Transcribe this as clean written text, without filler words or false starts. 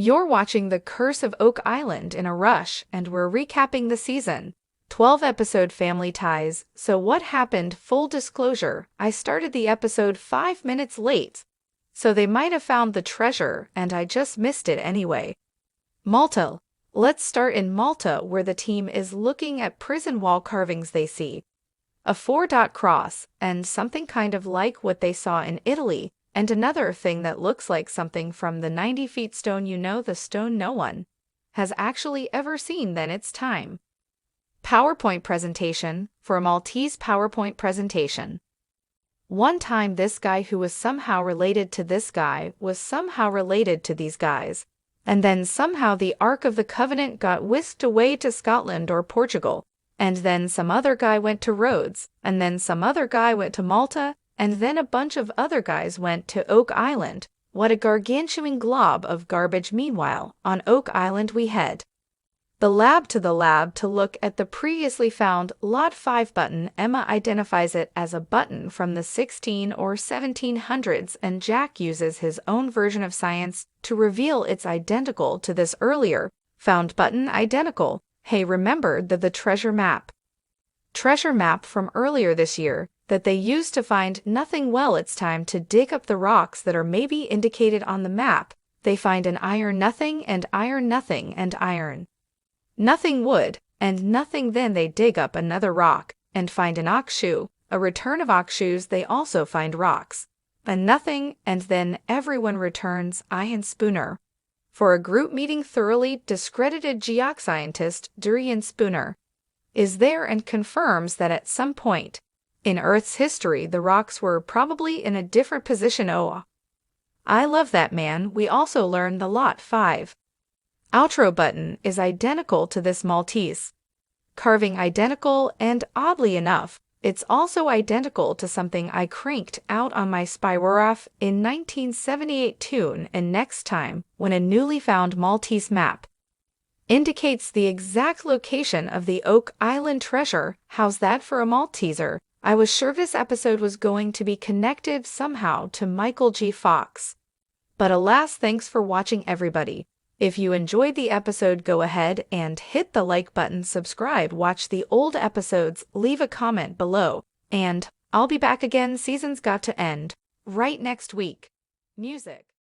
You're watching The Curse of Oak Island in a rush, and we're recapping the season 12 episode Family Ties. So what happened? Full disclosure, I started the episode 5 minutes late, so they might have found the treasure, and I just missed it anyway. Malta. Let's start in Malta, where the team is looking at prison wall carvings. They see a four-dot cross, and something kind of like what they saw in Italy, and another thing that looks like something from the 90 feet stone. You know, the stone no one has actually ever seen. Then it's time. PowerPoint presentation. For a Maltese PowerPoint presentation. One time this guy who was somehow related to this guy was somehow related to these guys, and then somehow the Ark of the Covenant got whisked away to Scotland or Portugal, and then some other guy went to Rhodes, and then some other guy went to Malta, and then a bunch of other guys went to Oak Island. What a gargantuan glob of garbage. Meanwhile, on Oak Island we head the lab to look at the previously found Lot 5 button. Emma identifies it as a button from the 16 or 1700s, and Jack uses his own version of science to reveal it's identical to this earlier found button. Identical. Hey, remember the treasure map from earlier this year that they used to find nothing? Well, it's time to dig up the rocks that are maybe indicated on the map. They find an iron nothing and iron nothing and iron nothing wood and nothing. Then they dig up another rock and find an ox shoe, a return of ox shoes. They also find rocks and nothing, and then everyone returns. Ian Spooner for a group meeting. Thoroughly discredited geoscientist Durian Spooner is there and confirms that at some point in Earth's history the rocks were probably in a different position. Oh, I love that, man. We also learn the Lot 5 outro button is identical to this Maltese carving. Identical, and oddly enough, it's also identical to something I cranked out on my Spywarath in 1978 tune. And next time, when a newly found Maltese map indicates the exact location of the Oak Island treasure, how's that for a Malteser? I was sure this episode was going to be connected somehow to Michael G. Fox. But alas, thanks for watching, everybody. If you enjoyed the episode, go ahead and hit the like button, subscribe, watch the old episodes, leave a comment below, and I'll be back again. Season's got to end right next week. Music.